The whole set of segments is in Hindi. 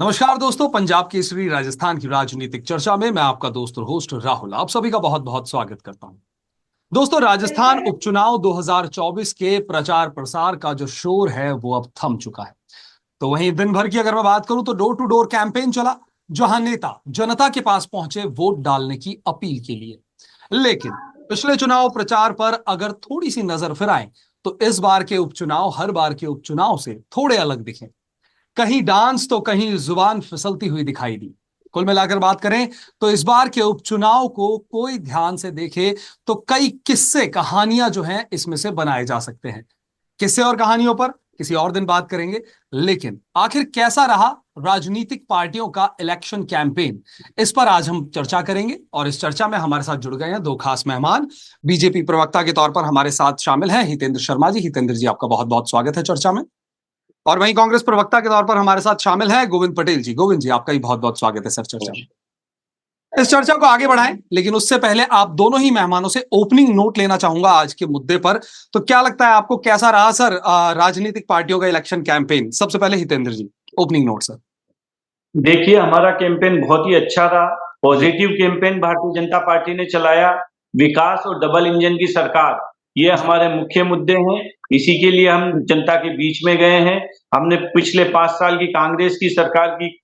नमस्कार दोस्तों, पंजाब केसरी राजस्थान की राजनीतिक चर्चा में मैं आपका दोस्त और होस्ट राहुल आप सभी का बहुत बहुत स्वागत करता हूं। दोस्तों, राजस्थान उपचुनाव 2024 के प्रचार प्रसार का जो शोर है वो अब थम चुका है। तो वहीं दिन भर की अगर मैं बात करूं तो डोर टू डोर कैंपेन चला, जहां नेता जनता के पास पहुंचे वोट डालने की अपील के लिए। लेकिन पिछले चुनाव प्रचार पर अगर थोड़ी सी नजर फिराएं तो इस बार के उपचुनाव हर बार के उपचुनाव से थोड़े अलग दिखे। कहीं डांस तो कहीं जुबान फिसलती हुई दिखाई दी। कुल मिलाकर बात करें तो इस बार के उपचुनाव को कोई ध्यान से देखे तो कई किस्से कहानियां जो हैं इसमें से बनाए जा सकते हैं। किस्से और कहानियों पर किसी और दिन बात करेंगे। लेकिन आखिर कैसा रहा राजनीतिक पार्टियों का इलेक्शन कैंपेन, इस पर आज हम चर्चा करेंगे। और इस चर्चा में हमारे साथ जुड़ गए हैं दो खास मेहमान। बीजेपी प्रवक्ता के तौर पर हमारे साथ शामिल हैं हितेंद्र शर्मा जी। हितेंद्र जी, आपका बहुत बहुत स्वागत है चर्चा में। और वहीं कांग्रेस प्रवक्ता के तौर पर हमारे साथ शामिल है गोविंद पटेल जी। गोविंद जी, आपका भी बहुत बहुत स्वागत है सर चर्चा में। इस चर्चा को आगे बढ़ाएं, लेकिन उससे पहले आप दोनों ही मेहमानों से ओपनिंग नोट लेना चाहूंगा आज के मुद्दे पर। तो क्या लगता है आपको, कैसा रहा सर राजनीतिक पार्टियों का इलेक्शन कैंपेन? सबसे पहले हितेंद्र जी, ओपनिंग नोट सर। देखिए, हमारा कैंपेन बहुत ही अच्छा रहा। Positive campaign Bharatiya Janata party ने चलाया। विकास और डबल इंजन की सरकार, ये हमारे मुख्य मुद्दे हैं। इसी के लिए हम जनता के बीच में गए हैं। हमने पिछले 5 साल की कांग्रेस की सरकार की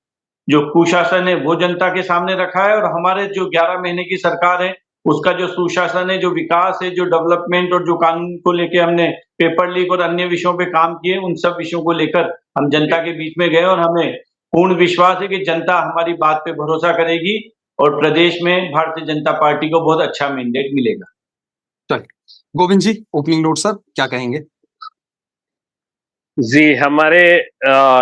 जो कुशासन है वो जनता के सामने रखा है, और हमारे जो 11 महीने की सरकार है उसका जो सुशासन है, जो विकास है, जो डेवलपमेंट और जो कानून को लेके हमने पेपर लीक और अन्य विषयों पे काम किए, उन सब विषयों को लेकर हम जनता के बीच में गए। और हमें पूर्ण विश्वास है कि जनता हमारी बात पे भरोसा करेगी और प्रदेश में भारतीय जनता पार्टी को बहुत अच्छा मैंडेट मिलेगा। चलिए गोविंद जी, ओपनिंग नोट सर, क्या कहेंगे? जी, हमारे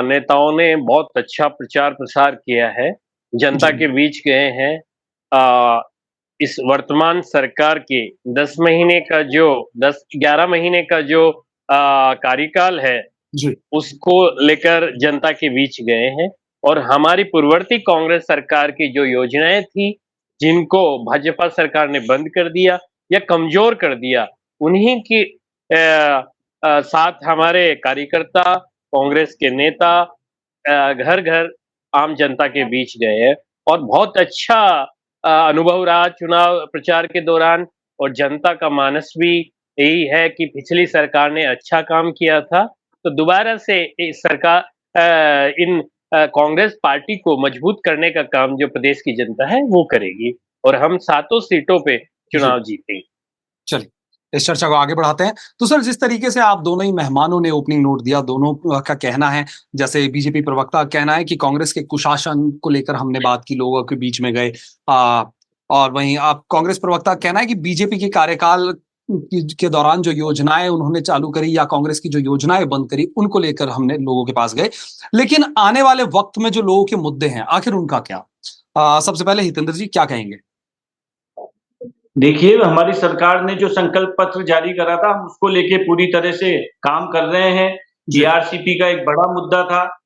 नेताओं ने बहुत अच्छा प्रचार प्रसार किया है, जनता के बीच गए हैं। इस वर्तमान सरकार के 11 महीने का जो कार्यकाल है, जी उसको लेकर जनता के बीच गए हैं। और हमारी पूर्ववर्ती कांग्रेस सरकार की जो योजनाएं थी, जिनको भाजपा सरकार ने बंद कर दिया या कमजोर कर दिया, उन्हीं की साथ हमारे कार्यकर्ता, कांग्रेस के नेता घर घर आम जनता के बीच गए हैं। और बहुत अच्छा अनुभव रहा चुनाव प्रचार के दौरान। और जनता का मानस भी यही है कि पिछली सरकार ने अच्छा काम किया था, तो दोबारा से इस सरकार इन कांग्रेस पार्टी को मजबूत करने का काम जो प्रदेश की जनता है वो करेगी, और हम 7 सीटों पे चुनाव जीतेंगे। चलिए इस चर्चा को आगे बढ़ाते हैं। तो सर, जिस तरीके से आप दोनों ही मेहमानों ने ओपनिंग नोट दिया, दोनों का कहना है, जैसे बीजेपी प्रवक्ता का कहना है कि कांग्रेस के कुशासन को लेकर हमने बात की, लोगों के बीच में गए। और वहीं आप कांग्रेस प्रवक्ता का कहना है कि बीजेपी के कार्यकाल के दौरान जो योजनाएं उन्होंने चालू करी या कांग्रेस की जो योजनाएं बंद करी, उनको लेकर हमने लोगों के पास गए। लेकिन आने वाले वक्त में जो लोगों के मुद्दे हैं, आखिर उनका क्या? सबसे पहले हितेंद्र जी, क्या कहेंगे? देखिए, हमारी सरकार ने जो संकल्प पत्र जारी करा था, हम उसको लेके पूरी तरह से काम कर रहे हैं। ईआरसीपी का एक बड़ा मुद्दा था।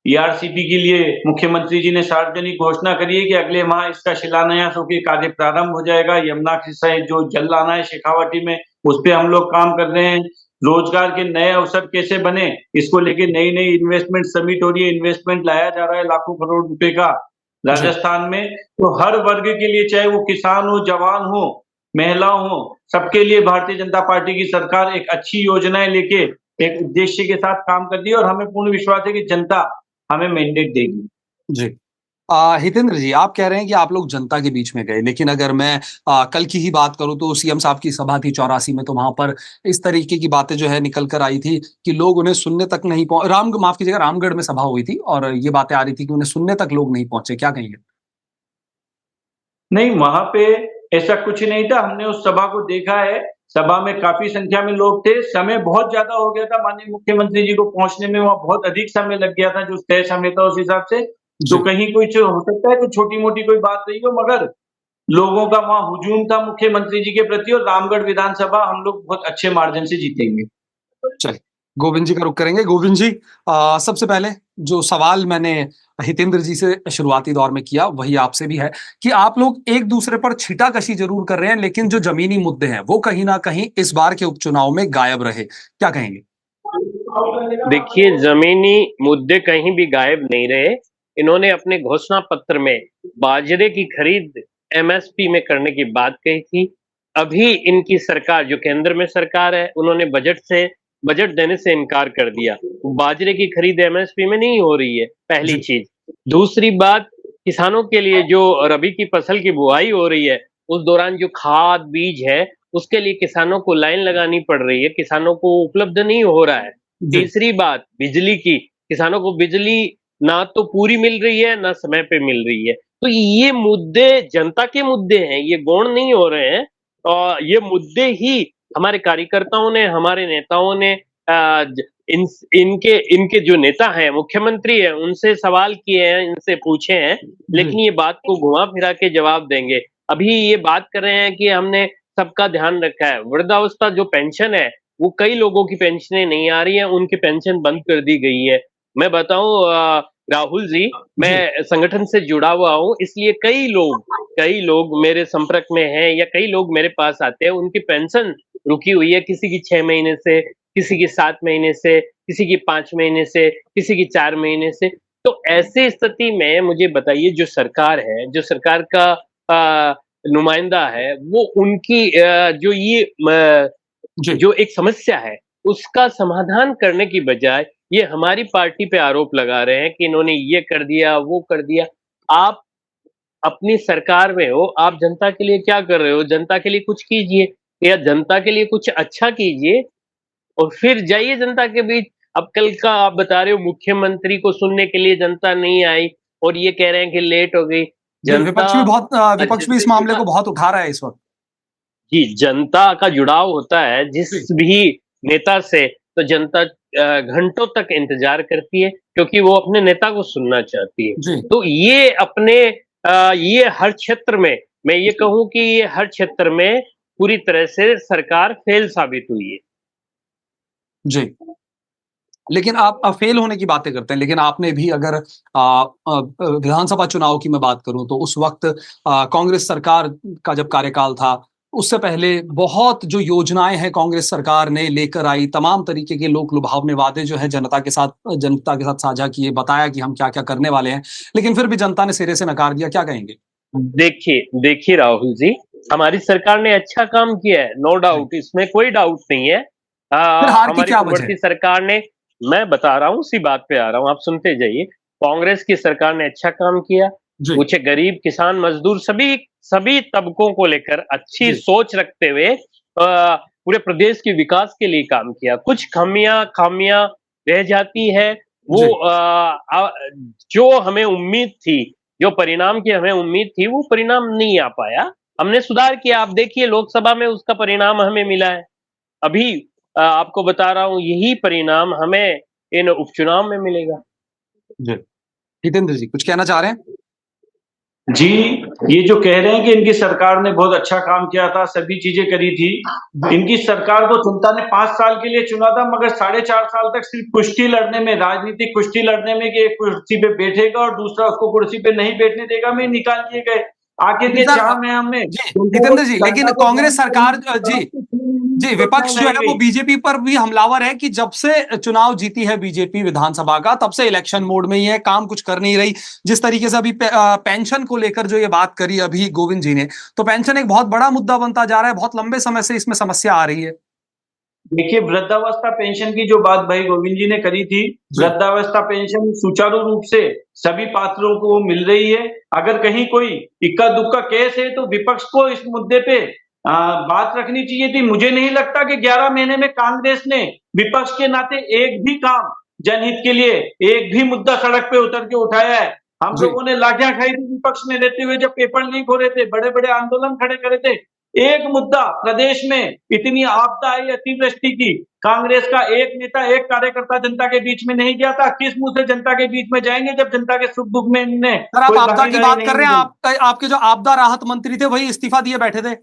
ईआरसीपी के लिए मुख्यमंत्री जी ने सार्वजनिक घोषणा करी है कि अगले माह इसका शिलान्यास होकर कार्य प्रारंभ हो जाएगा। यमुना से जो जल लाना है शेखावाटी में, उस पे हम लोग काम कर रहे हैं। रोजगार के नए अवसर कैसे बने, इसको लेके नई नई इन्वेस्टमेंट समिट हो रही है। इन्वेस्टमेंट लाया जा रहा है लाखों करोड़ रुपए का राजस्थान में। तो हर वर्ग के लिए, चाहे वो किसान हो, जवान हो, महिला हो, सबके लिए भारतीय जनता पार्टी की सरकार एक अच्छी योजनाएं लेके एक उद्देश्य के साथ काम कर रही है, और हमें पूर्ण विश्वास है कि जनता हमें मैंडेट देगी। जी हितेंद्र जी, आप कह रहे हैं कि आप लोग जनता के बीच में गए, लेकिन अगर मैं कल की ही बात करूं तो सीएम साहब की सभा थी 84 में, तो वहां पर इस तरीके की बातें जो है निकल कर आई थी कि लोग उन्हें सुनने तक नहीं पहुंचे। माफ कीजिएगा, रामगढ़ में सभा हुई थी और ये बातें आ रही थी कि उन्हें सुनने तक लोग नहीं पहुंचे। क्या कहेंगे? नहीं, वहां पे ऐसा कुछ नहीं था। हमने उस सभा को देखा है। सभा में काफी संख्या में लोग थे। समय बहुत ज्यादा हो गया था माननीय मुख्यमंत्री जी को पहुंचने में, वहां बहुत अधिक समय लग गया था जो तय समय था उस हिसाब से। तो कहीं कुछ हो सकता है, कुछ छोटी मोटी कोई बात रही हो, मगर लोगों का वहां हुजूम था मुख्यमंत्री जी के प्रति। और रामगढ़ विधानसभा हम लोग बहुत अच्छे मार्जिन से जीतेंगे। चलिए गोविंद जी का रुख करेंगे। गोविंद जी, सबसे पहले जो सवाल मैंने हितेंद्र जी से शुरुआती दौर में किया, वही आपसे भी है कि आप लोग एक दूसरे पर छीटाकशी जरूर कर रहे हैं, लेकिन जो जमीनी मुद्दे हैं वो कहीं ना कहीं इस बार के उपचुनाव में गायब रहे। क्या कहेंगे? देखिए, जमीनी मुद्दे कहीं भी गायब नहीं रहे। इन्होंने अपने घोषणा पत्र में बाजरे की खरीद एमएसपी में करने की बात कही थी। अभी इनकी सरकार, जो केंद्र में सरकार है, उन्होंने बजट देने से इनकार कर दिया। बाजरे की खरीद एमएसपी में नहीं हो रही है, पहली जी चीज। दूसरी बात, किसानों के लिए जो रबी की फसल की बुआई हो रही है, उस दौरान जो खाद बीज है, उसके लिए किसानों को लाइन लगानी पड़ रही है, किसानों को उपलब्ध नहीं हो रहा है। जी तीसरी बात, बिजली की, किसानों को बिजली ना तो पूरी मिल रही है, ना समय पे मिल रही है। तो ये मुद्दे जनता के मुद्दे हैं, ये गौण नहीं हो रहे हैं। और ये मुद्दे ही हमारे कार्यकर्ताओं ने, हमारे नेताओं ने इनके जो नेता हैं, मुख्यमंत्री हैं, उनसे सवाल किए हैं, इनसे पूछे हैं, लेकिन जी ये बात को घुमा फिरा के जवाब देंगे। अभी ये बात कर रहे हैं कि हमने सबका ध्यान रखा है। वृद्धावस्था जो पेंशन है, वो कई लोगों की पेंशनें नहीं आ रही हैं, उनकी पेंशन बंद कर दी गई है। मैं बताऊं राहुल जी, जी मैं संगठन से जुड़ा हुआ हूं, इसलिए कई लोग मेरे संपर्क में हैं, या कई लोग मेरे पास आते हैं, उनकी पेंशन रुकी हुई है, किसी की 6 महीने से, किसी की 7 महीने से, किसी की 5 महीने से, किसी की 4 महीने से। तो ऐसी स्थिति में मुझे बताइए, जो सरकार है, जो सरकार का नुमाइंदा है, वो उनकी जी जो एक समस्या है, उसका समाधान करने की बजाय ये हमारी पार्टी पे आरोप लगा रहे हैं कि इन्होंने ये कर दिया, वो कर दिया। आप अपनी सरकार में हो, आप जनता के लिए क्या कर रहे हो? जनता के लिए कुछ कीजिए, या जनता के लिए कुछ अच्छा कीजिए और फिर जाइए जनता के बीच। अब कल का आप बता रहे हो, मुख्यमंत्री को सुनने के लिए जनता नहीं आई और ये कह रहे हैं कि लेट हो गई। जी जनता विपक्ष भी इस मामले को बहुत उठा रहा है इस वक्त। जी, जनता का जुड़ाव होता है जिस जी भी नेता से, तो जनता घंटों तक इंतजार करती है, क्योंकि वो अपने नेता को सुनना चाहती है। जी तो ये हर क्षेत्र में, मैं ये कहूँ कि ये हर क्षेत्र में पूरी तरह से सरकार फेल साबित हुई है। जी लेकिन आप फेल होने की बातें करते हैं, लेकिन आपने भी अगर विधानसभा चुनाव की मैं बात करूं तो उस वक्त कांग्रेस सरकार का जब कार्यकाल था, उससे पहले बहुत जो योजनाएं हैं कांग्रेस सरकार ने लेकर आई, तमाम तरीके के लोक लुभावने वादे जो है जनता के साथ साझा किए, बताया कि हम क्या क्या करने वाले हैं, लेकिन फिर भी जनता ने सिरे से नकार दिया। क्या कहेंगे? देखिए राहुल जी, हमारी सरकार ने अच्छा काम किया है, नो जी। डाउट, इसमें कोई डाउट नहीं है। फिर हार की हमारी क्या वजह उभरती है? सरकार ने, मैं बता रहा हूँ, उसी बात पे आ रहा हूँ, आप सुनते जाइए। कांग्रेस की सरकार ने अच्छा काम किया, जी पूछे गरीब, किसान, मजदूर, सभी सभी तबकों को लेकर अच्छी जी सोच रखते हुए पूरे प्रदेश के विकास के लिए काम किया। कुछ खामियां रह जाती है, वो जी जो हमें उम्मीद थी, जो परिणाम की हमें उम्मीद थी, वो परिणाम नहीं आ पाया। हमने सुधार किया, आप देखिए लोकसभा में उसका परिणाम हमें मिला है। अभी आपको बता रहा हूँ, यही परिणाम हमें इन उपचुनाव में मिलेगा। जी हितेंद्र जी कुछ कहना चाह रहे हैं? जी, ये जो कह रहे हैं कि इनकी सरकार ने बहुत अच्छा काम किया था, सभी चीजें करी थी। इनकी सरकार को जनता ने 5 साल के लिए चुना था, मगर 4.5 साल तक सिर्फ कुश्ती लड़ने में, राजनीतिक कुश्ती लड़ने में कि एक कुर्सी पे बैठेगा और दूसरा उसको कुर्सी पे नहीं बैठने देगा, में निकाल दिए गए। आखिर ये सर चाह में हमें जी हितेंद्र जी, लेकिन कांग्रेस सरकार जी विपक्ष जो है वो बीजेपी पर भी हमलावर है कि जब से चुनाव जीती है बीजेपी विधानसभा का, तब से इलेक्शन मोड में ही है, काम कुछ कर नहीं रही। जिस तरीके से अभी पेंशन को लेकर जो ये बात करी अभी गोविंद जी ने, तो पेंशन एक बहुत बड़ा मुद्दा बनता जा रहा है, बहुत लंबे समय से इसमें समस्या आ रही है। देखिए, वृद्धावस्था पेंशन की जो बात भाई गोविंद जी ने करी थी, वृद्धावस्था पेंशन सुचारू रूप से सभी पात्रों को मिल रही है। अगर कहीं कोई इक्का दुक्का केस है तो विपक्ष को इस मुद्दे पे बात रखनी चाहिए थी। मुझे नहीं लगता कि 11 महीने में कांग्रेस ने विपक्ष के नाते एक भी काम जनहित के लिए, एक भी मुद्दा सड़क पे उतर के उठाया है। हम जी लोगों ने लाठियां खाई थी विपक्ष में रहते हुए, जब पेपर लीक हो रहे थे, बड़े बड़े आंदोलन खड़े करे थे। एक मुद्दा प्रदेश में इतनी आपदा आई अतिवृष्टि की, कांग्रेस का एक नेता, एक कार्यकर्ता जनता के बीच में नहीं गया था। किस मुंह से जनता के बीच में जाएंगे जब जनता के सुख दुख में इनने सर, आप कोई आपदा की भागीदारी बात नहीं कर रहे हैं, निभाई। आपके जो आपदा राहत मंत्री थे वही इस्तीफा दिए बैठे थे।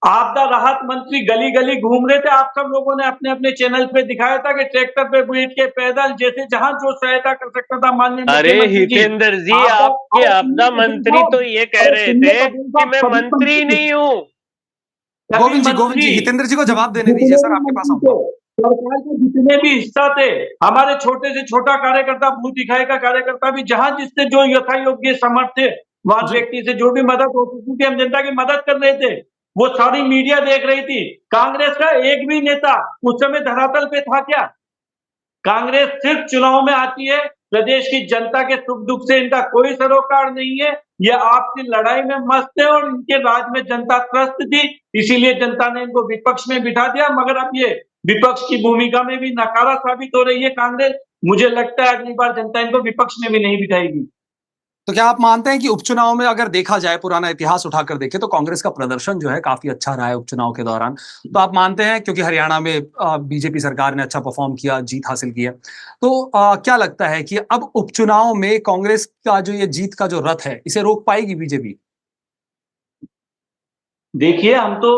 आपदा राहत मंत्री गली गली घूम रहे थे। आप सब लोगों ने अपने अपने चैनल पे दिखाया था कि ट्रैक्टर पे बैठ के पैदल जैसे जहां जो सहायता कर सकता था माननीय अरे मुख्यमंत्री जी। हितेंद्र जी, आपके आपदा मंत्री तो ये कह रहे थे कि मैं मंत्री नहीं हूँ। गोविंद जी हितेंद्र जी को जवाब देने दीजिए सर, आपके पास आऊंगा। सरकार के जितने भी हिस्सा थे, हमारे छोटे से छोटा कार्यकर्ता, मुंह दिखाई का कार्यकर्ता भी जहां जिससे जो यथा योग्य समर्थ थे, वहां जी व्यक्ति से जो भी मदद हो सकती थी, हम जनता की मदद कर रहे थे। वो सारी मीडिया देख रही थी। कांग्रेस का एक भी नेता उस समय धरातल पे था क्या? कांग्रेस सिर्फ चुनाव में आती है, प्रदेश की जनता के सुख दुख से इनका कोई सरोकार नहीं है। ये आपसी लड़ाई में मस्त है और इनके राज में जनता त्रस्त थी, इसीलिए जनता ने इनको विपक्ष में बिठा दिया। मगर अब ये विपक्ष की भूमिका में भी नकारा साबित हो रही है कांग्रेस। मुझे लगता है अगली बार जनता इनको विपक्ष में भी नहीं बिठाएगी। तो क्या आप मानते हैं कि उपचुनाव में अगर देखा जाए, पुराना इतिहास उठाकर देखें, तो कांग्रेस का प्रदर्शन जो है काफी अच्छा रहा है उपचुनाव के दौरान? तो आप मानते हैं, क्योंकि हरियाणा में बीजेपी सरकार ने अच्छा परफॉर्म किया, जीत हासिल की है, तो क्या लगता है कि अब उपचुनाव में कांग्रेस का जो ये जीत का जो रथ है, इसे रोक पाएगी बीजेपी? देखिए, हम तो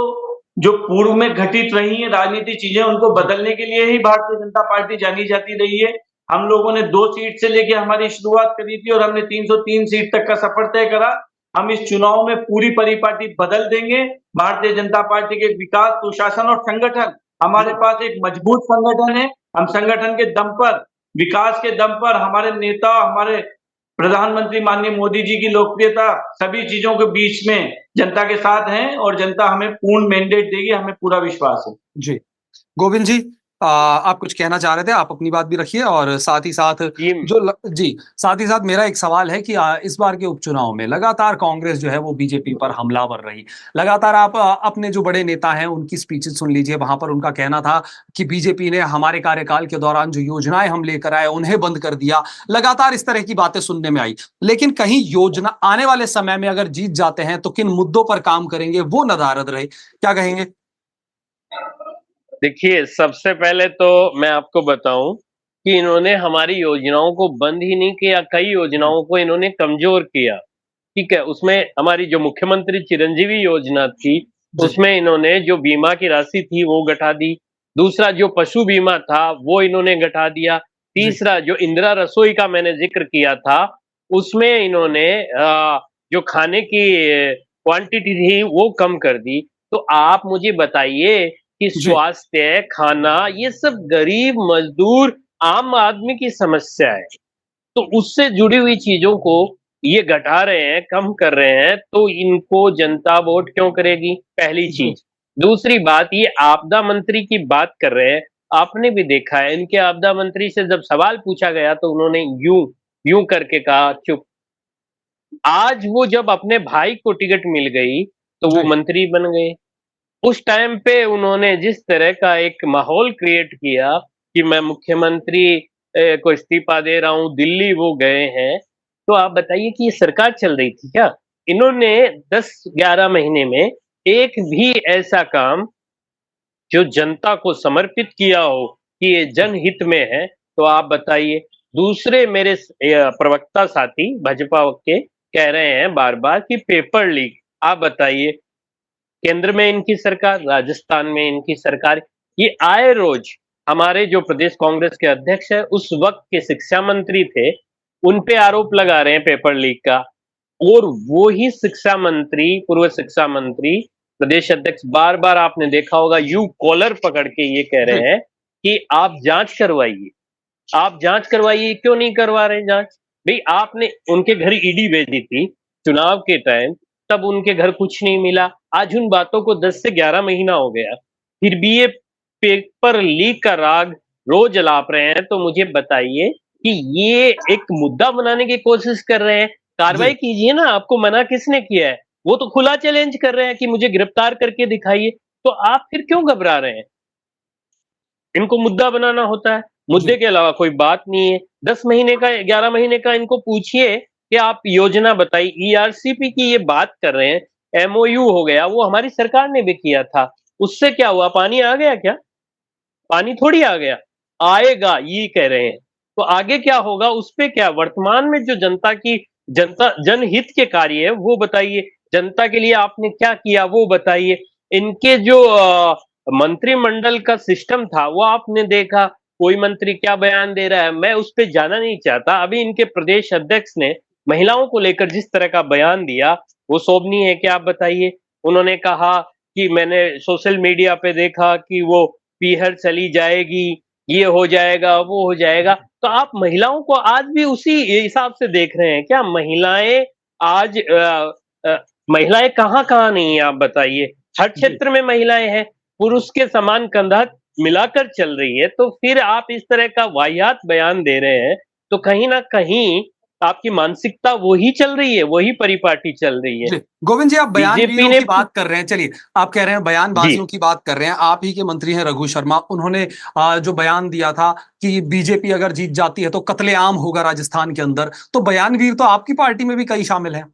जो पूर्व में घटित रही हैं राजनीतिक चीजें, उनको बदलने के लिए ही भारतीय जनता पार्टी जानी जाती रही है। हम लोगों ने 2 सीट से लेके हमारी शुरुआत करी थी और हमने 303 सीट तक का सफर तय करा। हम इस चुनाव में पूरी परिपाटी बदल देंगे। भारतीय जनता पार्टी के विकास, सुशासन और संगठन, हमारे पास एक मजबूत संगठन है। हम संगठन के दम पर, विकास के दम पर, हमारे नेता, हमारे प्रधानमंत्री माननीय मोदी जी की लोकप्रियता, सभी चीजों के बीच में जनता के साथ हैं और जनता हमें पूर्ण मैंडेट देगी, हमें पूरा विश्वास है। जी। गोविंद जी, आप कुछ कहना चाह रहे थे, आप अपनी बात भी रखिए, और साथ ही साथ जी जी, साथ ही साथ मेरा एक सवाल है कि इस बार के उपचुनाव में लगातार कांग्रेस जो है वो बीजेपी पर हमलावर रही। लगातार आप अपने जो बड़े नेता हैं उनकी स्पीचेस सुन लीजिए, वहां पर उनका कहना था कि बीजेपी ने हमारे कार्यकाल के दौरान जो योजनाएं हम लेकर आए उन्हें बंद कर दिया। लगातार इस तरह की बातें सुनने में आई। लेकिन कहीं योजना आने वाले समय में अगर जीत जाते हैं तो किन मुद्दों पर काम करेंगे, वो नदारद रहे। क्या कहेंगे? देखिए, सबसे पहले तो मैं आपको बताऊं कि इन्होंने हमारी योजनाओं को बंद ही नहीं किया, कई योजनाओं को इन्होंने कमजोर किया। ठीक है, उसमें हमारी जो मुख्यमंत्री चिरंजीवी योजना थी, जी उसमें इन्होंने जो बीमा की राशि थी वो घटा दी। दूसरा जो पशु बीमा था वो इन्होंने घटा दिया। जी तीसरा जो इंदिरा रसोई का मैंने जिक्र किया था, उसमें इन्होंने जो खाने की क्वांटिटी थी वो कम कर दी। तो आप मुझे बताइए कि जी स्वास्थ्य, खाना, ये सब गरीब मजदूर आम आदमी की समस्या है। तो उससे जुड़ी हुई चीजों को ये घटा रहे हैं, कम कर रहे हैं, तो इनको जनता वोट क्यों करेगी? पहली जी चीज। दूसरी बात, ये आपदा मंत्री की बात कर रहे हैं। आपने भी देखा है, इनके आपदा मंत्री से जब सवाल पूछा गया तो उन्होंने यूं यूं करके कहा, चुप। आज वो जब अपने भाई को टिकट मिल गई तो वो जी मंत्री बन गए। उस टाइम पे उन्होंने जिस तरह का एक माहौल क्रिएट किया कि मैं मुख्यमंत्री को इस्तीफा दे रहा हूँ, दिल्ली वो गए हैं, तो आप बताइए कि ये सरकार चल रही थी क्या? इन्होंने 10-11 महीने में एक भी ऐसा काम जो जनता को समर्पित किया हो कि ये जनहित में है, तो आप बताइए। दूसरे मेरे प्रवक्ता साथी भाजपा के कह रहे हैं बार-बार कि पेपर लीक। आप बताइए, केंद्र में इनकी सरकार, राजस्थान में इनकी सरकार, ये आए रोज हमारे जो प्रदेश कांग्रेस के अध्यक्ष है, उस वक्त के शिक्षा मंत्री थे, उन पे आरोप लगा रहे हैं पेपर लीक का। और वो ही शिक्षा मंत्री, पूर्व शिक्षा मंत्री, प्रदेश अध्यक्ष बार-बार आपने देखा होगा यूं कॉलर पकड़ के ये कह जी रहे हैं कि आप जांच करवाइए, आप जांच करवाइए। क्यों नहीं करवा रहे जांच? भाई आपने उनके घर ईडी भेजी थी चुनाव के टाइम, तब उनके घर कुछ नहीं मिला। आज उन बातों को 10 से 11 महीना हो गया, फिर भी ये पेपर लीक का राग रोज अलाप रहे हैं। तो मुझे बताइए कि ये एक मुद्दा बनाने की कोशिश कर रहे हैं। कार्रवाई जी कीजिए ना, आपको मना किसने किया है? वो तो खुला चैलेंज कर रहे हैं कि मुझे गिरफ्तार करके दिखाइए। तो आप फिर क्यों घबरा रहे हैं? इनको मुद्दा बनाना होता है, मुद्दे जी के अलावा कोई बात नहीं है। 10 महीने का, 11 महीने का इनको पूछिए कि आप योजना बताइए। ईआरसीपी की ये बात कर रहे हैं, एमओयू हो गया, वो हमारी सरकार ने भी किया था। उससे क्या हुआ? पानी आ गया क्या? पानी थोड़ी आ गया, आएगा ये कह रहे हैं। तो आगे क्या होगा उस पे क्या? वर्तमान में जो जनता जनहित के कार्य है वो बताइए, जनता के लिए आपने क्या किया वो बताइए। इनके जो मंत्रिमंडल का सिस्टम था वो आपने देखा, कोई मंत्री क्या बयान दे रहा है, मैं उस पे जाना नहीं चाहता। अभी इनके प्रदेश अध्यक्ष ने महिलाओं को लेकर जिस तरह का बयान दिया वो शोभनीय है क्या? आप बताइए। उन्होंने कहा कि मैंने सोशल मीडिया पे देखा कि वो पीहर चली जाएगी, ये हो जाएगा, वो हो जाएगा। तो आप महिलाओं को आज भी उसी हिसाब से देख रहे हैं क्या? महिलाएं आज महिलाएं कहाँ-कहाँ नहीं है आप बताइए? हर जी क्षेत्र में महिलाएं हैं, पुरुष के समान कंधा मिलाकर चल रही है, तो फिर आप इस तरह का वाहियात बयान दे रहे हैं, तो कहीं न कहीं आपकी मानसिकता वही चल रही है, वही परिपाटी चल रही है। जी गोविंद जी, आप बीजेपी बयानवीरों ने की बात कर रहे हैं। चलिए, आप कह रहे हैं जी, बयानबाजियों की बात कर रहे हैं। आप ही के मंत्री हैं रघु शर्मा, उन्होंने जो बयान दिया था कि बीजेपी अगर जीत जाती है तो कत्लेआम होगा राजस्थान के अंदर। तो बयानवीर तो आपकी पार्टी में भी कई शामिल हैं।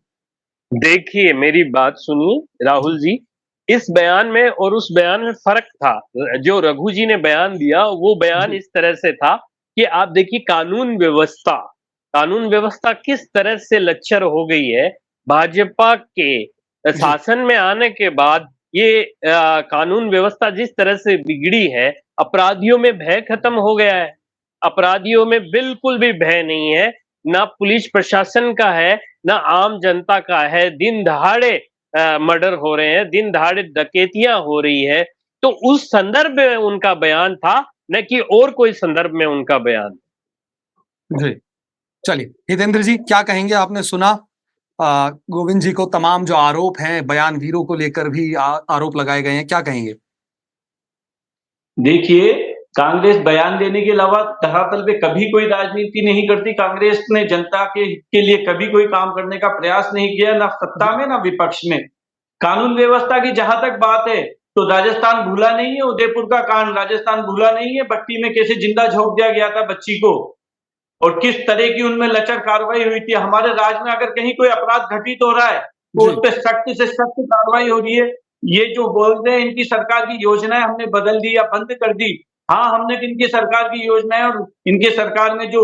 देखिए मेरी बात सुनिए राहुल जी, इस बयान में और उस बयान में फ़र्क था। जो रघु जी ने बयान दिया, वो बयान जी इस तरह से था कि आप देखिए कानून व्यवस्था किस तरह से लच्चर हो गई है। भाजपा के जी शासन में आने के बाद ये कानून व्यवस्था जिस तरह से बिगड़ी है, अपराधियों में भय खत्म हो गया है। अपराधियों में बिल्कुल भी भय नहीं है, ना पुलिस प्रशासन का है, ना आम जनता का है। दिन दहाड़े मर्डर हो रहे हैं, दिन दहाड़े डकैतियां हो रही है। तो उस संदर्भ में उनका बयान था, न कि और कोई संदर्भ में उनका बयान। जी चलिए, हितेंद्र जी क्या कहेंगे? आपने सुना गोविंद जी को तमाम जो आरोप हैं बयानवीरों को लेकर भी आरोप लगाए गए हैं, क्या कहेंगे? देखिए, कांग्रेस बयान देने के अलावा धरातल पे कभी कोई राजनीति नहीं करती। कांग्रेस ने जनता के लिए कभी कोई काम करने का प्रयास नहीं किया, ना सत्ता में ना विपक्ष में। कानून व्यवस्था की जहां तक बात है, तो राजस्थान भूला नहीं है। उदयपुर का कांड राजस्थान भूला नहीं है। भट्टी में कैसे जिंदा झोंक दिया गया था बच्ची को, और किस तरह की उनमें लचर कार्रवाई हुई थी। हमारे राज्य में अगर कहीं कोई अपराध घटित हो रहा है, तो उस जी पे सख्त से सख्त कार्रवाई हो रही है। ये जो बोल रहे हैं इनकी सरकार की योजनाएं हमने बदल दी या बंद कर दी, हाँ, हमने इनकी सरकार की योजनाएं और इनके सरकार में जो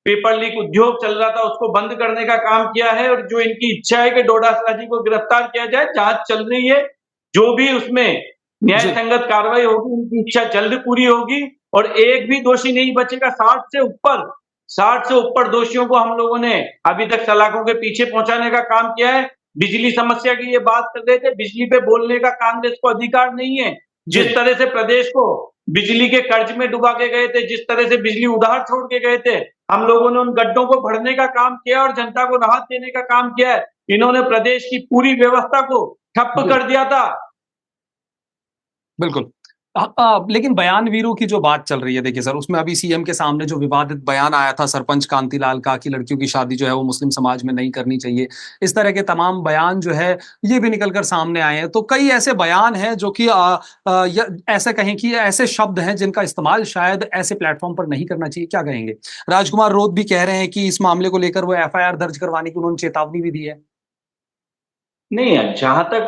पेपर लीक उद्योग चल रहा था उसको बंद करने का काम किया है। और जो इनकी इच्छा है कि डोडासरा जी को गिरफ्तार किया जाए, जांच चल रही है। जो भी उसमें न्याय जी संगत कार्रवाई होगी, उनकी इच्छा जल्द पूरी होगी और एक भी दोषी नहीं बचेगा। 60 से ऊपर दोषियों को हम लोगों ने अभी तक सलाखों के पीछे पहुंचाने का काम किया है। बिजली समस्या की ये बात कर रहे थे, बिजली पे बोलने का कांग्रेस को अधिकार नहीं है। जी जिस तरह से प्रदेश को बिजली के कर्ज में डुबा के गए थे, जिस तरह से बिजली उधार छोड़ के गए थे, हम लोगों ने उन गड्ढों को भरने का काम किया और जनता को राहत देने का काम किया है। इन्होंने प्रदेश की पूरी व्यवस्था को ठप्प जी कर दिया था। बिल्कुल। लेकिन बयानवीरों की जो बात चल रही है, देखिए सर, उसमें अभी सीएम के सामने जो विवादित बयान आया था सरपंच कांतिलाल का कि लड़कियों की शादी जो है वो मुस्लिम समाज में नहीं करनी चाहिए। इस तरह के तमाम बयान जो है ये भी निकल कर सामने आए हैं। तो कई ऐसे बयान हैं जो कि ऐसे कहें कि ऐसे शब्द हैं जिनका इस्तेमाल शायद ऐसे प्लेटफॉर्म पर नहीं करना चाहिए। क्या कहेंगे? राजकुमार रोध भी कह रहे हैं कि इस मामले को लेकर वो एफआईआर दर्ज करवाने की उन्होंने चेतावनी भी दी है। नहीं, जहाँ तक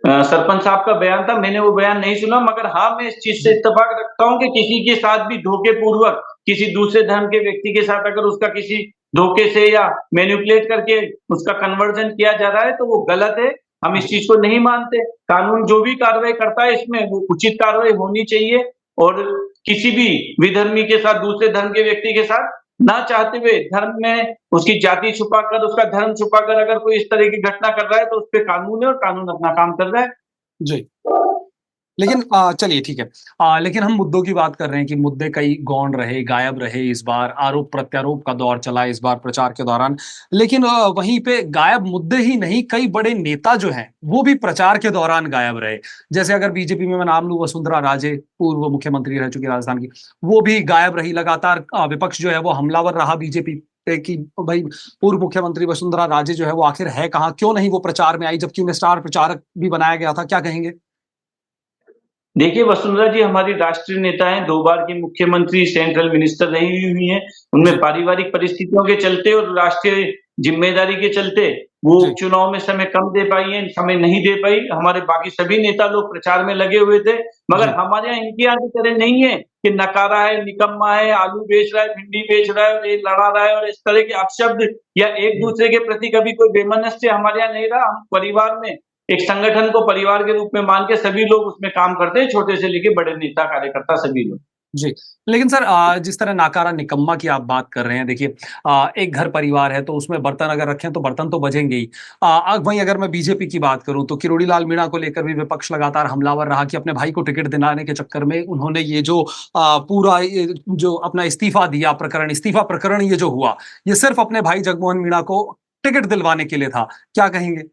सरपंच साहब का बयान था, मैंने वो बयान नहीं सुना, मगर हाँ, मैं इस चीज़ से जी इत्तेफ़ाक रखता हूँ कि किसी के साथ भी धोखेपूर्वक, किसी दूसरे धर्म के व्यक्ति के साथ अगर उसका किसी धोखे से या मैनिपुलेट करके उसका कन्वर्जन किया जा रहा है, तो वो गलत है। हम इस जी चीज़ को नहीं मानते। कानून जो भी कार्रवाई करता है, इसमें वो उचित कार्रवाई होनी चाहिए और किसी भी विधर्मी के साथ, दूसरे धर्म के व्यक्ति के साथ ना चाहते हुए धर्म में उसकी जाति छुपाकर, उसका धर्म छुपाकर अगर कोई इस तरह की घटना कर रहा है, तो उसपे कानून है और कानून अपना काम कर रहा है। जी लेकिन चलिए ठीक है। लेकिन हम मुद्दों की बात कर रहे हैं कि मुद्दे कई गौण रहे, गायब रहे। इस बार आरोप प्रत्यारोप का दौर चला इस बार प्रचार के दौरान। लेकिन वहीं पे गायब मुद्दे ही नहीं, कई बड़े नेता जो हैं वो भी प्रचार के दौरान गायब रहे। जैसे अगर बीजेपी में मैं नाम लूं, वसुंधरा राजे, पूर्व मुख्यमंत्री रह चुकी राजस्थान की, वो भी गायब रही। लगातार विपक्ष जो है वो हमलावर रहा बीजेपी पे कि भाई पूर्व मुख्यमंत्री वसुंधरा राजे जो है वो आखिर है कहाँ, क्यों नहीं वो प्रचार में आई, जबकि उन्हें स्टार प्रचारक भी बनाया गया था। क्या कहेंगे? देखिए, वसुंधरा जी हमारी राष्ट्रीय नेता हैं, 2 बार की मुख्यमंत्री, सेंट्रल मिनिस्टर रही हुई हैं। उनमें जी पारिवारिक परिस्थितियों के चलते और राष्ट्रीय ज़िम्मेदारी के चलते वो जी उपचुनाव में समय कम दे पाई हैं, समय नहीं दे पाई। हमारे बाकी सभी नेता लोग प्रचार में लगे हुए थे, मगर जी हमारे यहाँ इनके यहाँ की तरह नहीं है कि नकारा है, निकम्मा है, आलू बेच रहा है, भिंडी बेच रहा है और ये लड़ा रहा है और इस तरह के अपशब्द या जी एक-दूसरे के प्रति कभी कोई वैमनस्य हमारे यहाँ नहीं रहा। हम परिवार में एक संगठन को परिवार के रूप में मान के सभी लोग उसमें काम करते हैं, छोटे से लेके बड़े नेता कार्यकर्ता सभी लोग। जी। लेकिन सर जिस तरह नाकारा निकम्मा की आप बात कर रहे हैं, देखिए एक घर परिवार है तो उसमें बर्तन अगर रखें तो बर्तन तो बजेंगे ही। वहीं अगर मैं बीजेपी की बात करूँ तो किरोड़ी लाल मीणा को लेकर भी विपक्ष लगातार हमलावर रहा कि अपने भाई को टिकट दिलाने के चक्कर में उन्होंने ये जो पूरा ये जो अपना इस्तीफा दिया प्रकरण, इस्तीफा प्रकरण ये जो हुआ, ये सिर्फ़ अपने भाई जगमोहन मीणा को टिकट दिलवाने के लिए था। क्या कहेंगे?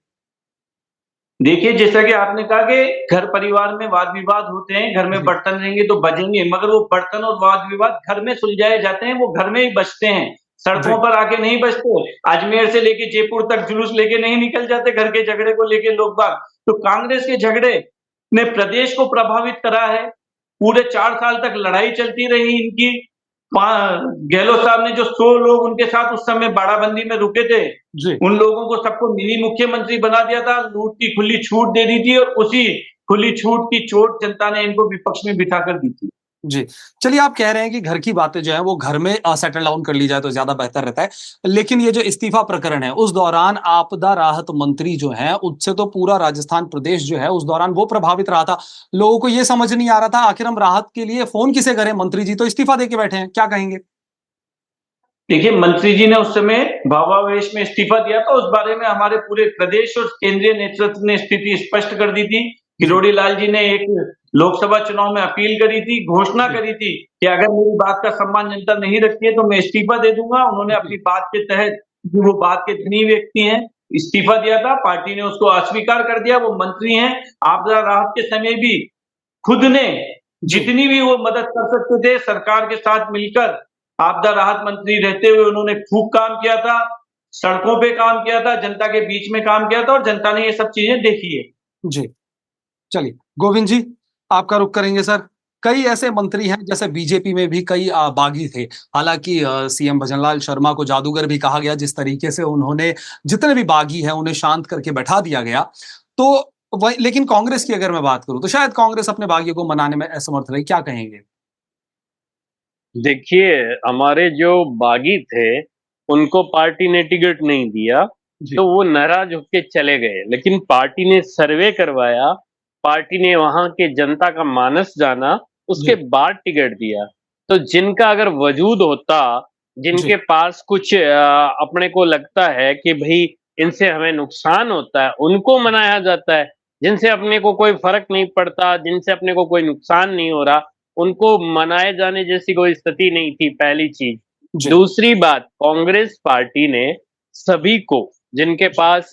देखिए, जैसा कि आपने कहा कि घर परिवार में वाद-विवाद होते हैं, घर में जी, बर्तन रहेंगे तो बजेंगे, मगर वो बर्तन और वाद-विवाद घर में सुलझाए जाते हैं, वो घर में ही बजते हैं, जी, सड़कों पर आके नहीं बजते। अजमेर से लेके जयपुर तक जुलूस लेके नहीं निकल जाते घर के झगड़े को लेके लोग बाग। तो कांग्रेस के झगड़े ने प्रदेश को प्रभावित करा है, पूरे 4 साल तक लड़ाई चलती रही इनकी। पा गहलोत साहब ने जो 100 लोग उनके साथ उस समय बाड़ाबंदी में रुके थे, जी। उन लोगों को सबको मिनी मुख्यमंत्री बना दिया था, लूट की खुली छूट दे दी थी और उसी खुली छूट की चोट जनता ने इनको विपक्ष में बिठाकर दी थी। जी। चलिए आप कह रहे हैं कि घर की बातें जो हैं वो घर में सेटल डाउन कर ली जाए तो ज़्यादा बेहतर रहता है। लेकिन ये जो इस्तीफ़ा प्रकरण है, उस दौरान आपदा राहत मंत्री जो हैं, उससे तो पूरा राजस्थान प्रदेश जो है, उस दौरान वो प्रभावित रहा था। लोगों को ये समझ नहीं आ रहा था आखिर हम राहत के लिए फ़ोन किसे करें? मंत्री जी तो इस्तीफ़ा दे के बैठे हैं। क्या कहेंगे? देखिए, मंत्री जी ने उस समय भावावेश में इस्तीफा दिया था, उस बारे में हमारे पूरे प्रदेश और केंद्रीय नेतृत्व ने स्थिति स्पष्ट कर दी थी। जी, किरोड़ी लाल जी ने एक लोकसभा चुनाव में अपील करी थी, घोषणा जी, करी थी कि अगर मेरी बात का सम्मान जनता नहीं रखती है तो मैं इस्तीफा दे दूँगा। उन्होंने जी, अपनी बात के तहत जो वो बात के धनी व्यक्ति हैं, इस्तीफा दिया था, पार्टी ने उसको अस्वीकार कर दिया, वो मंत्री हैं। आपदा राहत के समय भी खुद ने जी, जितनी भी वो मदद कर सकते थे सरकार के साथ मिलकर आपदा राहत मंत्री रहते हुए उन्होंने खूब काम किया था, सड़कों पे काम किया था, जनता के बीच में काम किया था और जनता ने ये सब चीज़ें देखी है। जी। चलिए, गोविंद जी, आपका रुख करेंगे सर। कई ऐसे मंत्री हैं जैसे बीजेपी में भी कई बागी थे। हालाँकि सीएम भजनलाल शर्मा को जादूगर भी कहा गया जिस तरीके से उन्होंने जितने भी बागी हैं उन्हें शांत करके बैठा दिया गया। तो वही लेकिन कांग्रेस की अगर मैं बात करूँ तो शायद कांग्रेस अपने बागियों को मनाने में असमर्थ रही। क्या कहेंगे? देखिए, हमारे जो बागी थे, उनको पार्टी ने टिकट नहीं दिया, जी, तो वो नाराज़ होके चले गए। लेकिन पार्टी ने सर्वे करवाया, पार्टी ने वहाँ के जनता का मानस जाना, उसके जी, बाद टिकट दिया। तो जिनका अगर वजूद होता, जी, जिनके पास कुछ अपने को लगता है कि भई इनसे हमें नुकसान होता है, उनको मनाया जाता है। जिनसे अपने को कोई फ़र्क नहीं पड़ता, जिनसे अपने को कोई नुकसान नहीं हो रहा, उनको मनाए जाने जैसी कोई स्थिति नहीं थी, पहली चीज़। जी, दूसरी बात, कांग्रेस पार्टी ने सभी को जिनके पास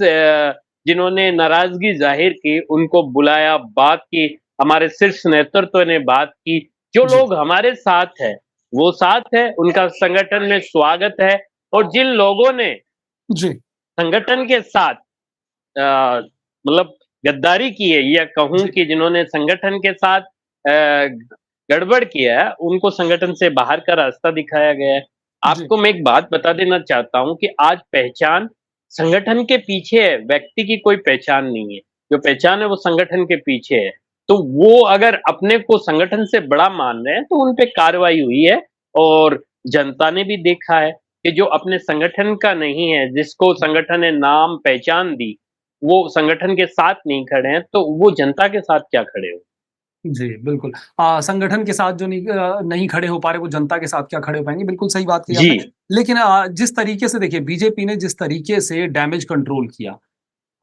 जिन्होंने नाराज़गी ज़ाहिर की, उनको बुलाया, बात की, हमारे शीर्ष नेतृत्व ने बात की। जो जी, लोग हमारे साथ हैं, वो साथ है, उनका संगठन में स्वागत है और जिन लोगों ने जी, संगठन के साथ मतलब गद्दारी की है या कहूँ जी, कि जिन्होंने संगठन के साथ गड़बड़ किया है, उनको संगठन से बाहर का रास्ता दिखाया गया है। जी, आपको मैं एक बात बता देना चाहता हूँ कि आज पहचान संगठन के पीछे है, व्यक्ति की कोई पहचान नहीं है। जो पहचान है वो संगठन के पीछे है। तो वो अगर अपने को संगठन से बड़ा मान रहे हैं, तो उन पे कार्रवाई हुई है और जनता ने भी देखा है कि जो अपने संगठन का नहीं है, जिसको संगठन ने नाम पहचान दी, वो संगठन के साथ नहीं खड़े हैं, तो वो जनता के साथ क्या खड़े हो? जी, बिल्कुल। संगठन के साथ जो नहीं खड़े हो पा रहे, वो जनता के साथ क्या खड़े हो पाएँगे? बिल्कुल सही बात कही जी, आपने। लेकिन जिस तरीके से देखिए बीजेपी ने जिस तरीके से डैमेज कंट्रोल किया,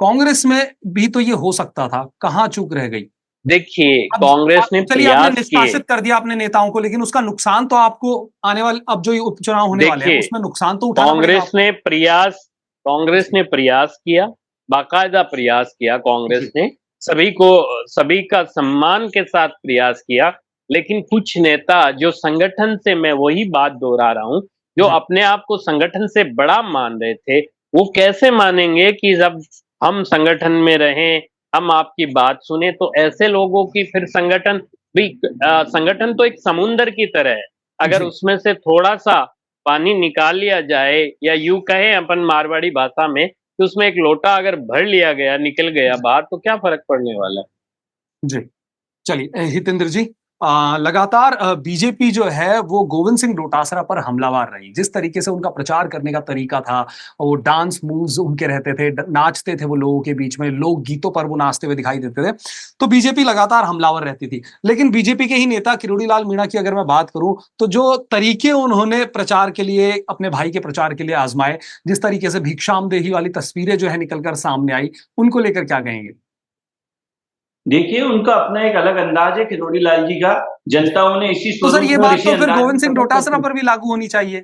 कांग्रेस में भी तो ये हो सकता था, कहाँ चूक रह गई? देखिए अब कांग्रेस ने चलिए आपने प्रयास किए। निष्कासित कर दिया अपने नेताओं को, लेकिन उसका नुकसान तो आपको आने वाले अब जो ये उपचुनाव होने वाले हैं, देखिए, उसमें नुकसान तो उठाना पड़ेगा कांग्रेस आपको। ने प्रयास कांग्रेस जी, ने प्रयास किया, बाकायदा प्रयास किया कांग्रेस जी, ने, सभी को सभी का सम्मान के साथ प्रयास किया, लेकिन कुछ नेता जो संगठन से मैं वही बात दोहरा रहा हूँ, जो जी, अपने आप को संगठन से बड़ा मान रहे थे, वो कैसे मानेंगे कि जब हम संगठन में रहें, हम आपकी बात सुने, तो ऐसे लोगों की फिर संगठन भी संगठन तो एक समुंदर की तरह है, अगर जी, उसमें से थोड़ा-सा पानी निकाल लिया जाए या यूँ कहें अपन मारवाड़ी भाषा में कि उसमें एक लोटा अगर भर लिया गया, निकल गया जी, बाहर तो क्या फ़र्क पड़ने वाला है? जी। चलिए हितेंद्र जी, लगातार बीजेपी जो है वो गोविंद सिंह डोटासरा पर हमलावर रही। जिस तरीके से उनका प्रचार करने का तरीका था, वो डांस मूव्स उनके रहते थे, नाचते थे वो लोगों के बीच में, लोक गीतों पर वो नाचते हुए दिखाई देते थे, तो बीजेपी लगातार हमलावर रहती थी। लेकिन बीजेपी के ही नेता किरोड़ी लाल मीणा की अगर मैं बात करूं, तो जो तरीके उन्होंने प्रचार के लिए, अपने भाई के प्रचार के लिए आजमाए, जिस तरीके से भिक्षामदेही वाली तस्वीरें जो है निकलकर सामने आई, उनको लेकर क्या कहेंगे? देखिए, उनका अपना एक अलग अंदाज है किरोड़ी लाल जी का। जनता उन्हें इसी तो सर, स्वरूप ये में और बात इसी तो फिर अंदाज में गोविंद सिंह पसंद डोटासरा करती पर है। भी लागू होनी चाहिए।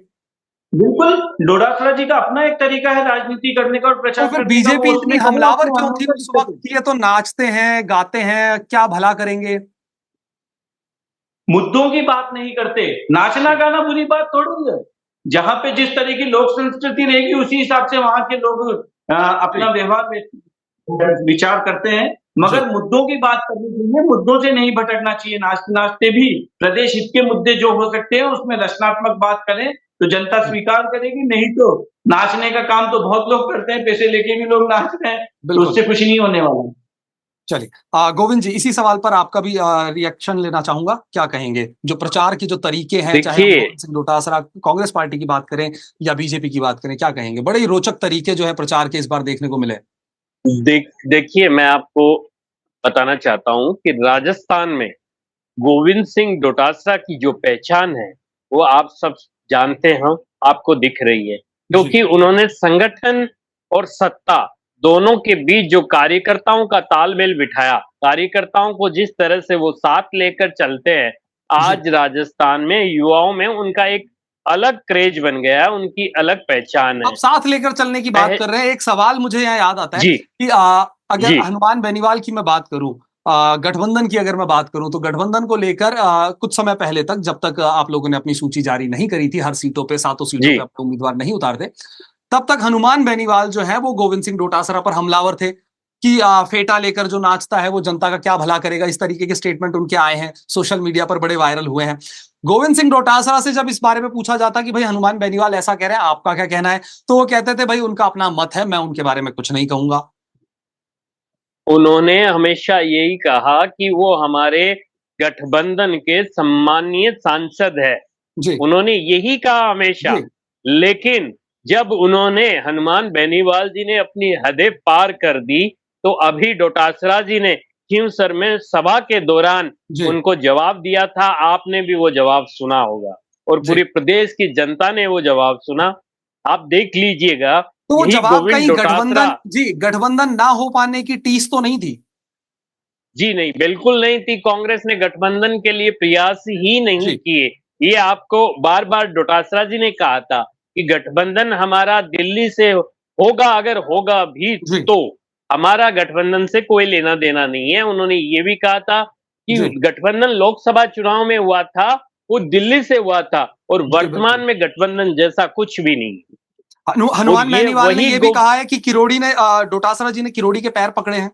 बिल्कुल, डोटासरा जी का अपना एक तरीका है राजनीति करने का और तो प्रचार फिर करने का, बीजेपी वो इतनी उसमें करे, हमलावर उसमें क्यों हमें थी क्या उस दिक्कत वक्त? है? ये तो नाचते हैं, गाते हैं, क्या भला करेंगे? मुद्दों की बात नहीं करते। नाचना गाना बुरी बात थोड़ी है। जहाँ पे जिस तरह की लोक संस्कृति रहेगी उसी हिसाब से वहाँ के लोग अपना जी, व्यवहार विचार करते हैं। जी, मगर मुद्दों की बात करनी चाहिए, मुद्दों से नहीं भटकना चाहिए। नाचते-नाचते भी प्रदेश हित के मुद्दे जो हो सकते हैं उसमें रचनात्मक बात करें तो जनता जी, स्वीकार करेगी, नहीं तो नाचने का काम तो बहुत लोग करते हैं, पैसे लेके भी लोग नाच रहे हैं, तो बिल्कुल। उससे कुछ नहीं होने वाला। चलिए, गोविंद जी, इसी सवाल पर आपका भी रिएक्शन लेना चाहूंगा। क्या कहेंगे, जो प्रचार के जो तरीके हैं, चाहे हम देखिए गोविंद सिंह डोटासरा कांग्रेस पार्टी की बात करें या बीजेपी की बात करें, क्या कहेंगे? बड़े ही रोचक तरीके जो है प्रचार के इस बार देखने को मिले। देखिए मैं आपको बताना चाहता हूँ कि राजस्थान में गोविंद सिंह डोटासरा की जो पहचान है, वो आप सब जानते हो, आपको दिख रही है। जी, क्योंकि उन्होंने संगठन और सत्ता दोनों के बीच जो कार्यकर्ताओं का तालमेल बिठाया, कार्यकर्ताओं को जिस तरह से वो साथ लेकर चलते हैं, जी। आज राजस्थान में युवाओं में उनका एक अलग क्रेज़ बन गया है, उनकी अलग पहचान आप है। साथ लेकर चलने की बात पह कर रहे हैं, एक सवाल मुझे यहाँ याद आता है जी, कि अगर जी, हनुमान बेनीवाल की मैं बात करूं, गठबंधन की अगर मैं बात करूं, तो गठबंधन को लेकर कुछ समय पहले तक, जब तक आप लोगों ने अपनी सूची जारी नहीं करी थी, हर सीटों पे, सातों सीटों जी, पे अपने उम्मीदवार नहीं उतारते, तब तक हनुमान बेनीवाल जो है वो गोविंद सिंह डोटासरा पर हमलावर थे कि फेटा लेकर जो नाचता है वो जनता का क्या भला करेगा। इस तरीके के स्टेटमेंट उनके आए हैं, सोशल मीडिया पर बड़े वायरल हुए हैं। गोविंद सिंह डोटासरा से जब इस बारे में पूछा जाता कि भाई हनुमान बेनीवाल ऐसा कह रहे हैं, आपका क्या कहना है, तो वो कहते थे भाई उनका अपना मत है, मैं उनके बारे में कुछ नहीं कहूंगा। उन्होंने हमेशा यही कहा कि वो हमारे गठबंधन के सम्मानीय सांसद है। जी, उन्होंने यही कहा हमेशा। जी, लेकिन जब उन्होंने हनुमान बेनीवाल जी ने अपनी हदें पार कर दी, तो अभी डोटासरा जी ने खींवसर में सभा के दौरान जी, उनको जवाब दिया था। आपने भी वो जवाब सुना होगा और जी। पूरी प्रदेश की जनता ने वो जवाब सुना। आप देख लीजिएगा, तो वो यही जवाब गोविंद कहीं डोटासरा गठबंधन, जी, गठबंधन ना हो पाने की टीस तो नहीं थी? जी नहीं, बिल्कुल नहीं थी। कांग्रेस ने गठबंधन के लिए प्रयास ही नहीं जी, किए। ये आपको बार-बार डोटासरा जी ने कहा था कि गठबंधन हमारा दिल्ली से होगा, अगर होगा भी जी, तो हमारा गठबंधन से कोई लेना-देना नहीं है। उन्होंने ये भी कहा था कि जी, गठबंधन लोकसभा चुनाव में हुआ था, वो दिल्ली से हुआ था और जी, वर्तमान बिल्कुल। में गठबंधन जैसा कुछ भी नहीं। और हनुमान ये बेनीवाल ने वही ये भी गो कहा है कि किरोड़ी ने, डोटासरा जी ने किरोड़ी के पैर पकड़े हैं।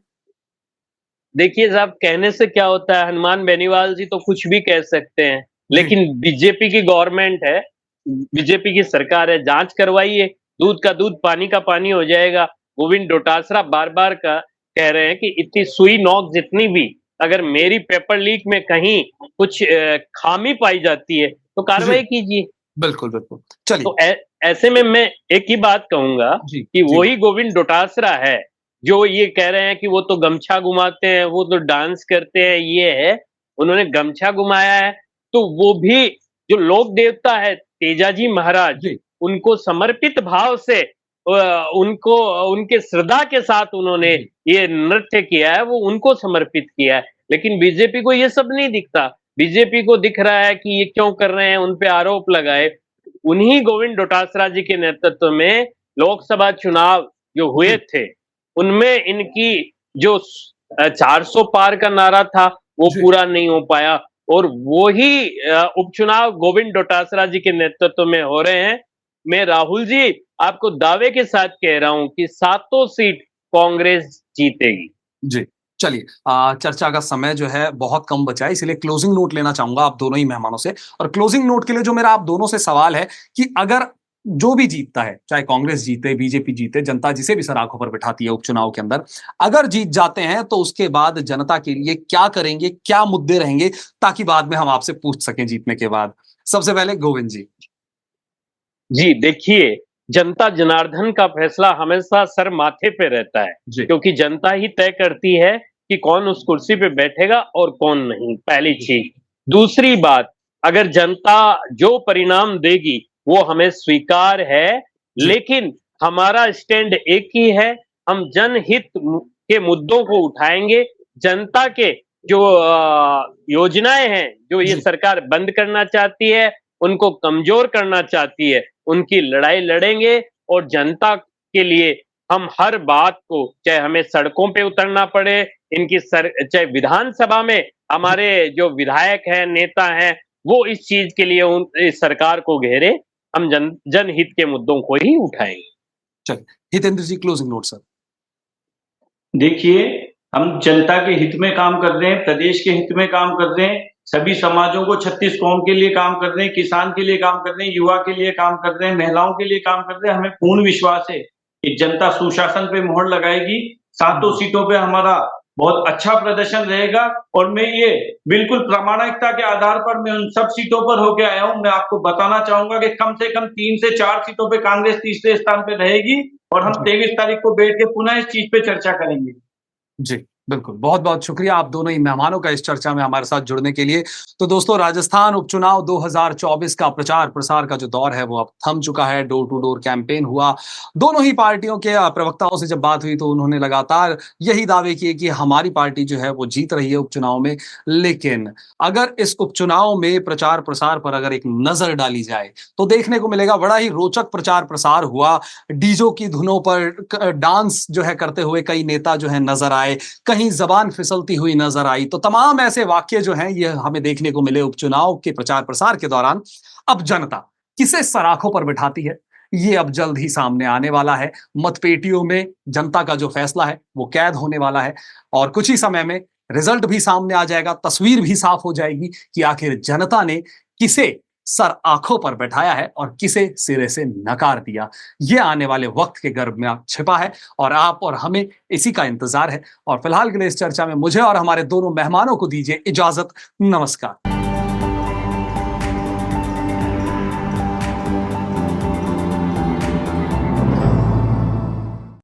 देखिए साहब, कहने से क्या होता है, हनुमान बेनीवाल जी तो कुछ भी कह सकते हैं, जी, लेकिन बीजेपी की गवर्नमेंट है, बीजेपी की सरकार है, जांच करवाइए, दूध का दूध, पानी का पानी हो जाएगा। गोविंद डोटासरा बार-बार का कह रहे हैं कि इतनी सुई नोक जितनी भी, अगर मेरी पेपर लीक में कहीं कुछ खामी पाई जाती है, तो जी, कार्रवाई कीजिए। बिल्कुल, बिल्कुल। चलिए। तो ऐसे में मैं एक ही बात कहूँगा जी, कि जी, वही गोविंद डोटासरा है, जो ये कह रहे हैं कि वो तो गमछा घुमाते हैं, वो तो डांस करते हैं, ये है। उन्होंने गमछा घुमाया है, तो वो भी जो लोक देवता है तेजाजी महाराज, जी, उनको समर्पित भाव से उनको उनके श्रद्धा के साथ उन्होंने जी, ये नृत्य किया है, वो उनको समर्पित किया है। लेकिन बीजेपी को ये सब नहीं दिखता। बीजेपी को दिख रहा है कि ये क्यों कर रहे हैं, उन पे आरोप लगाए। उन्हीं गोविंद डोटासरा जी के नेतृत्व में लोकसभा चुनाव जो हुए जी, थे, उनमें इनकी जो 400 पार का नारा था, वो जी। पूरा नहीं हो पाया और वो ही उपचुनाव गोविंद डोटासरा जी के नेतृत्व में हो रहे हैं। मैं राहुल जी आपको दावे के साथ कह रहा हूं कि सातों सीट कांग्रेस जीतेगी। जी, चलिए, चर्चा का समय जो है बहुत कम बचा है, इसलिए क्लोजिंग नोट लेना चाहूँगा आप दोनों ही मेहमानों से। और क्लोजिंग नोट के लिए जो मेरा आप दोनों से सवाल है कि अगर जो भी जीतता है, चाहे कांग्रेस जीते, बीजेपी जीते, जनता जिसे भी सर आंखों पर बिठाती है उपचुनाव के अंदर, अगर जीत जाते हैं तो उसके बाद जनता के लिए क्या करेंगे, क्या मुद्दे रहेंगे, ताकि बाद में हम आपसे पूछ सकें जीतने के बाद। सबसे पहले गोविंद जी। जी, देखिए, जनता जनार्दन का फैसला हमेशा सर माथे पे रहता है, जी। क्योंकि जनता ही तय करती है कि कौन उस कुर्सी पे बैठेगा और कौन नहीं, पहली चीज। दूसरी बात, अगर जनता जो परिणाम देगी, वो हमें स्वीकार है, जी। लेकिन हमारा स्टैंड एक ही है, हम जनहित के मुद्दों को उठाएंगे, जनता के जो योजनाएं हैं, जो ये जी। सरकार बंद करना चाहती है, उनको कमजोर करना चाहती है, उनकी लड़ाई लड़ेंगे और जनता के लिए हम हर बात को, चाहे हमें सड़कों पे उतरना पड़े, चाहे विधानसभा में हमारे जो विधायक हैं, नेता हैं, वो इस चीज के लिए इस सरकार को घेरे, हम जनहित के मुद्दों को ही उठाएंगे। चलिए, हितेंद्र जी, क्लोजिंग नोट सर। देखिए, हम जनता के हित में काम कर रहे हैं, प्रदेश के हित में काम कर रहे हैं, सभी समाजों को 36 कौम के लिए काम कर रहे हैं, किसान के लिए काम कर रहे हैं, युवा के लिए काम कर रहे हैं, महिलाओं के लिए काम कर रहे हैं। हमें पूर्ण विश्वास है कि जनता सुशासन पे मोहर लगाएगी, सातों सीटों पे हमारा बहुत अच्छा प्रदर्शन रहेगा और मैं ये बिल्कुल प्रामाणिकता के आधार पर मैं उन सब सीटों पर होके आया हूं। मैं आपको बताना चाहूंगा कि कम से कम 3 से 4 सीटों पे कांग्रेस तीसरे स्थान पे रहेगी और हम 23 तारीख को बैठ के पुनः इस चीज पे चर्चा करेंगे। जी, बिल्कुल। बहुत-बहुत शुक्रिया आप दोनों ही मेहमानों का इस चर्चा में हमारे साथ जुड़ने के लिए। तो दोस्तों, राजस्थान उपचुनाव 2024 का प्रचार-प्रसार का जो दौर है, वो अब थम चुका है। डोर टू डोर कैंपेन हुआ। दोनों ही पार्टियों के प्रवक्ताओं से जब बात हुई, तो उन्होंने लगातार यही दावे किए कि हमारी पार्टी जो है, वो जीत रही है उपचुनाव में। लेकिन अगर इस उपचुनाव में प्रचार-प्रसार पर अगर एक नज़र डाली जाए, तो देखने को मिलेगा बड़ा ही रोचक प्रचार-प्रसार हुआ। डीजों की धुनों पर डांस जो है करते हुए कई नेता जो है नज़र आए, कहीं ज़बान फिसलती हुई नज़र आई। तो तमाम ऐसे वाक़ये जो हैं, ये हमें देखने को मिले उपचुनाव के प्रचार-प्रसार के दौरान। अब जनता किसे सराखों पर बिठाती है, ये अब जल्द ही सामने आने वाला है। मतपेटियों में जनता का जो फैसला है, वो कैद होने वाला है और कुछ ही समय में रिजल्ट भी सामने आ जाएगा, तस्वीर भी साफ हो जाएगी कि आखिर जनता ने किसे सर आंखों पर बैठाया है और किसे सिरे से नकार दिया। ये आने वाले वक्त के गर्भ में छिपा है और आप और हमें इसी का इंतजार है। और फिलहाल के लिए इस चर्चा में मुझे और हमारे दोनों मेहमानों को दीजिए इजाजत। नमस्कार।